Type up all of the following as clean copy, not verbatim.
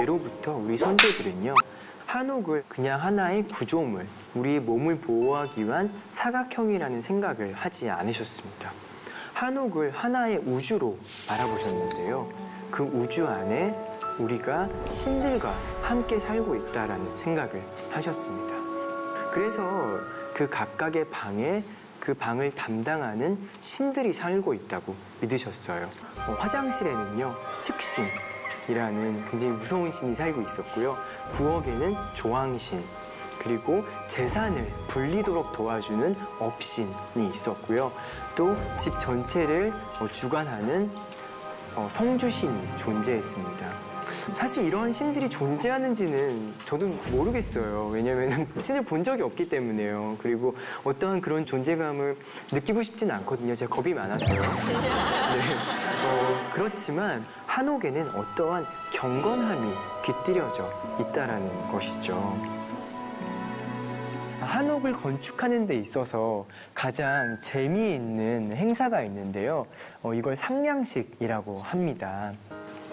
예로부터 우리 선조들은요, 한옥을 그냥 하나의 구조물, 우리의 몸을 보호하기 위한 사각형이라는 생각을 하지 않으셨습니다. 한옥을 하나의 우주로 바라보셨는데요. 그 우주 안에 우리가 신들과 함께 살고 있다라는 생각을 하셨습니다. 그래서 그 각각의 방에 그 방을 담당하는 신들이 살고 있다고 믿으셨어요. 화장실에는요, 측신이라는 굉장히 무서운 신이 살고 있었고요. 부엌에는 조왕신, 그리고 재산을 불리도록 도와주는 업신이 있었고요. 또 집 전체를 주관하는 성주신이 존재했습니다. 사실 이러한 신들이 존재하는지는 저도 모르겠어요. 왜냐하면 신을 본 적이 없기 때문에요. 그리고 어떠한 그런 존재감을 느끼고 싶지는 않거든요. 제가 겁이 많아서요. 네. 그렇지만 한옥에는 어떠한 경건함이 깃들여져 있다라는 것이죠. 한옥을 건축하는 데 있어서 가장 재미있는 행사가 있는데요. 이걸 상량식이라고 합니다.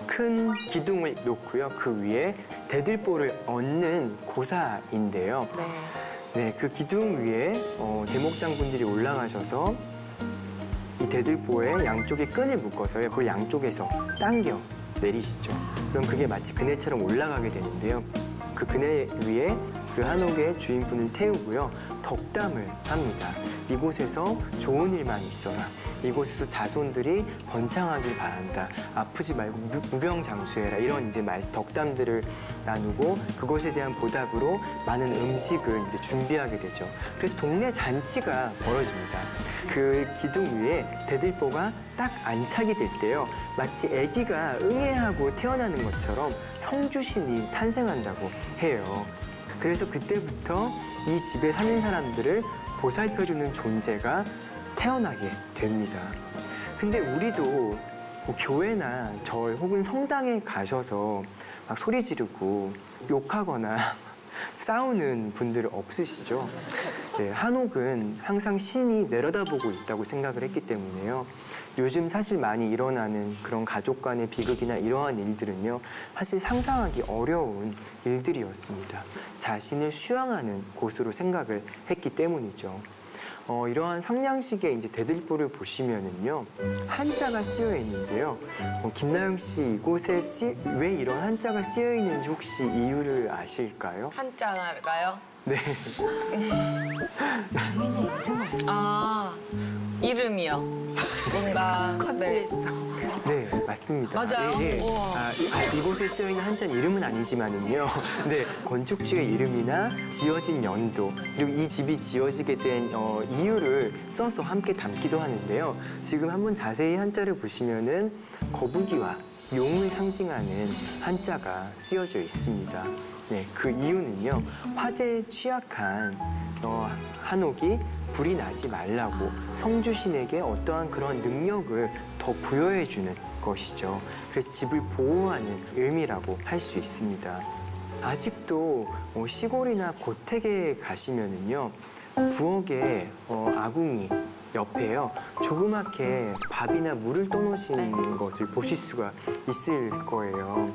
큰 기둥을 놓고요. 그 위에 대들보를 얹는 고사인데요. 네, 그 기둥 위에 대목장분들이 올라가셔서 이 대들보에 양쪽에 끈을 묶어서요. 그걸 양쪽에서 당겨 내리시죠. 그럼 그게 마치 그네처럼 올라가게 되는데요. 그 그네 위에 그 한옥의 주인분을 태우고요. 덕담을 합니다. 이곳에서 좋은 일만 있어라. 이곳에서 자손들이 번창하길 바란다. 아프지 말고 무병장수해라. 이런 이제 덕담들을 나누고 그것에 대한 보답으로 많은 음식을 이제 준비하게 되죠. 그래서 동네 잔치가 벌어집니다. 그 기둥 위에 대들보가 딱 안착이 될 때요. 마치 아기가 응애하고 태어나는 것처럼 성주신이 탄생한다고 해요. 그래서 그때부터 이 집에 사는 사람들을 보살펴주는 존재가 태어나게 됩니다. 근데 우리도 뭐 교회나 절 혹은 성당에 가셔서 막 소리 지르고 욕하거나 싸우는 분들 없으시죠? 네, 한옥은 항상 신이 내려다보고 있다고 생각을 했기 때문에요. 요즘 사실 많이 일어나는 그런 가족 간의 비극이나 이러한 일들은요, 사실 상상하기 어려운 일들이었습니다. 자신을 수양하는 곳으로 생각을 했기 때문이죠. 이러한 상량식의 이제 대들보를 보시면은요, 한자가 쓰여 있는데요. 김나영 씨, 이곳에 왜 이런 한자가 쓰여 있는지 혹시 이유를 아실까요? 한자가요? 네. 아, 이름이요. 뭔가 네. 네, 맞습니다. 맞아요? 네, 네. 이곳에 쓰여 있는 한자는 이름은 아니지만은요. 네, 건축주의 이름이나 지어진 연도, 그리고 이 집이 지어지게 된 이유를 써서 함께 담기도 하는데요. 지금 한번 자세히 한자를 보시면은 거북이와 용을 상징하는 한자가 쓰여져 있습니다. 네, 그 이유는요, 화재에 취약한 한옥이 불이 나지 말라고 성주신에게 어떠한 그런 능력을 더 부여해주는 것이죠. 그래서 집을 보호하는 의미라고 할 수 있습니다. 아직도 시골이나 고택에 가시면은요, 부엌에 아궁이 옆에요, 조그맣게 밥이나 물을 떠놓으신 것을 보실 수가 있을 거예요.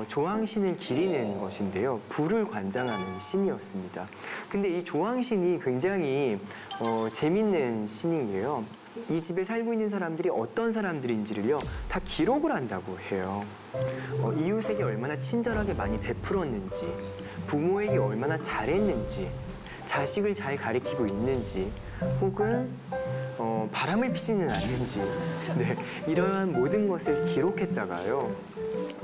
조왕신을 기리는 것인데요. 불을 관장하는 신이었습니다. 근데 이 조왕신이 굉장히 재밌는 신이에요. 이 집에 살고 있는 사람들이 어떤 사람들인지를요, 다 기록을 한다고 해요. 이웃에게 얼마나 친절하게 많이 베풀었는지, 부모에게 얼마나 잘했는지, 자식을 잘 가리키고 있는지, 혹은 바람을 피지는 않는지, 네, 이러한 모든 것을 기록했다가요,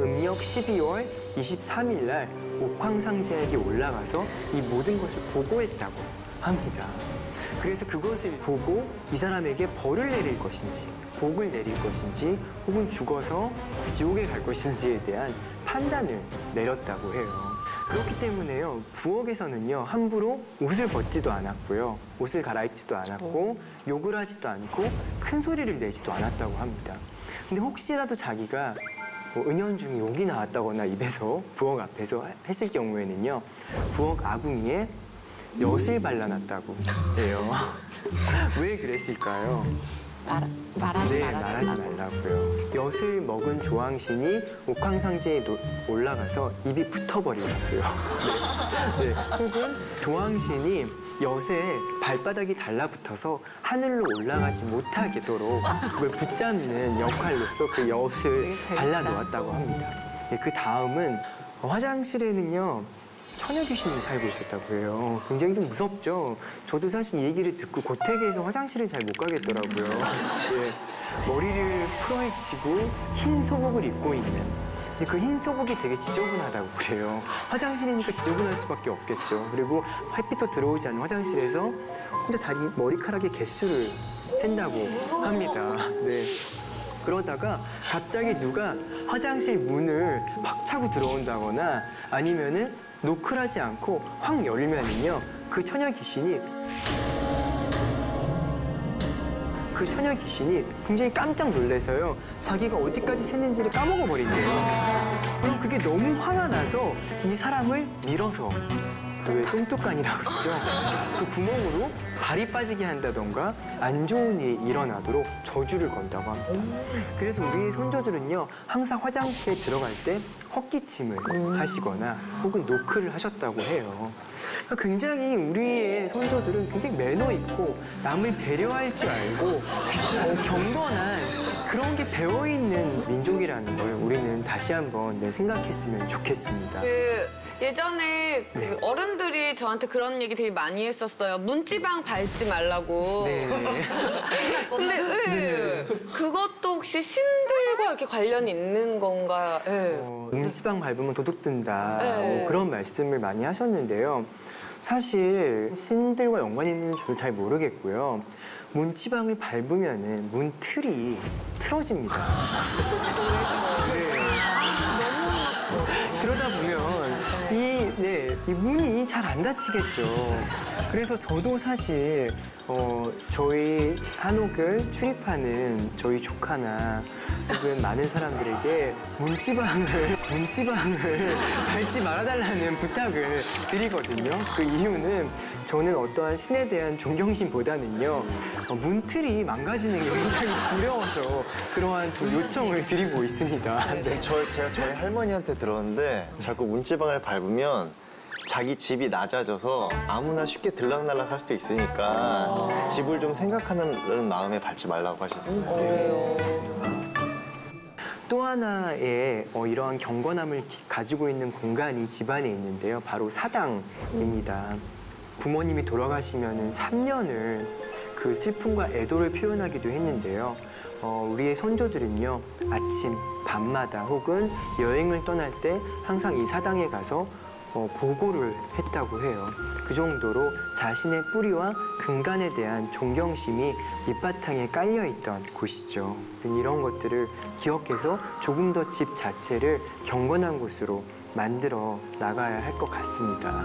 음력 12월 23일 날 옥황상제에게 올라가서 이 모든 것을 보고했다고 합니다. 그래서 그것을 보고 이 사람에게 벌을 내릴 것인지, 복을 내릴 것인지, 혹은 죽어서 지옥에 갈 것인지에 대한 판단을 내렸다고 해요. 그렇기 때문에요, 부엌에서는요, 함부로 옷을 벗지도 않았고요, 옷을 갈아입지도 않았고, 욕을 하지도 않고, 큰 소리를 내지도 않았다고 합니다. 근데 혹시라도 자기가 은연중에 욕이 나왔다거나 입에서 부엌 앞에서 했을 경우에는요, 부엌 아궁이에 엿을 발라놨다고 해요. 왜 그랬을까요? 말하지 네, 말아달라고. 말하지 말라고요. 엿을 먹은 조항신이 옥황상제에 올라가서 입이 붙어버리라고요. 네. 네. 혹은 조항신이 엿에 발바닥이 달라붙어서 하늘로 올라가지 못하도록 그걸 붙잡는 역할로서 그 엿을 되게 재밌다. 발라놓았다고 합니다. 네, 그 다음은 화장실에는요. 처녀 귀신이 살고 있었다고 해요. 굉장히 좀 무섭죠. 저도 사실 이 얘기를 듣고 고택에서 화장실을 잘 못 가겠더라고요. 예, 머리를 풀어헤치고 흰 소복을 입고 있는. 근데 그 흰 소복이 되게 지저분하다고 그래요. 화장실이니까 지저분할 수밖에 없겠죠. 그리고 햇빛도 들어오지 않는 화장실에서 혼자 자기 머리카락의 개수를 센다고 합니다. 네. 그러다가 갑자기 누가 화장실 문을 팍 차고 들어온다거나 아니면은 노크하지 않고 확 열면은요 그 처녀 귀신이 굉장히 깜짝 놀라서요 자기가 어디까지 샜는지를 까먹어 버린대요. 그럼 그게 너무 화가 나서 이 사람을 밀어서 왜 똥뚜껑이라 그러죠? 그 구멍으로 발이 빠지게 한다던가 안 좋은 일이 일어나도록 저주를 건다고 합니다. 그래서 우리의 선조들은요 항상 화장실에 들어갈 때 헛기침을 하시거나 혹은 노크를 하셨다고 해요. 그러니까 굉장히 우리의 선조들은 굉장히 매너 있고 남을 배려할 줄 알고 경건한 그런 게 배어있는 민족이라는 걸 우리는 다시 한번 생각했으면 좋겠습니다. 예전에 그 어른들이 저한테 그런 얘기 되게 많이 했었어요. 문지방 밟지 말라고. 네. 근데 그것도 혹시 신들과 이렇게 관련이 있는 건가? 문지방 밟으면 도둑 든다 네. 그런 말씀을 많이 하셨는데요. 사실 신들과 연관이 있는지 저도 잘 모르겠고요. 문지방을 밟으면은 문틀이 틀어집니다. 네. 그러다 보면 이 문이 잘 안 닫히겠죠. 그래서 저도 사실 저희 한옥을 출입하는 저희 조카나 혹은 많은 사람들에게 문지방을 밟지 말아달라는 부탁을 드리거든요. 그 이유는 저는 어떠한 신에 대한 존경심보다는요 문틀이 망가지는 게 굉장히 두려워서 그러한 좀 요청을 드리고 있습니다. 네. 제가 저희 할머니한테 들었는데 자꾸 문지방을 밟으면 자기 집이 낮아져서 아무나 쉽게 들락날락 할 수 있으니까 집을 좀 생각하는 마음에 밟지 말라고 하셨어요. 그래요. 또 하나의 이러한 경건함을 가지고 있는 공간이 집안에 있는데요. 바로 사당입니다. 부모님이 돌아가시면 3년을 그 슬픔과 애도를 표현하기도 했는데요. 우리의 선조들은요. 아침, 밤마다 혹은 여행을 떠날 때 항상 이 사당에 가서 보고를 했다고 해요. 그 정도로 자신의 뿌리와 근간에 대한 존경심이 밑바탕에 깔려있던 곳이죠. 이런 것들을 기억해서 조금 더 집 자체를 경건한 곳으로 만들어 나가야 할 것 같습니다.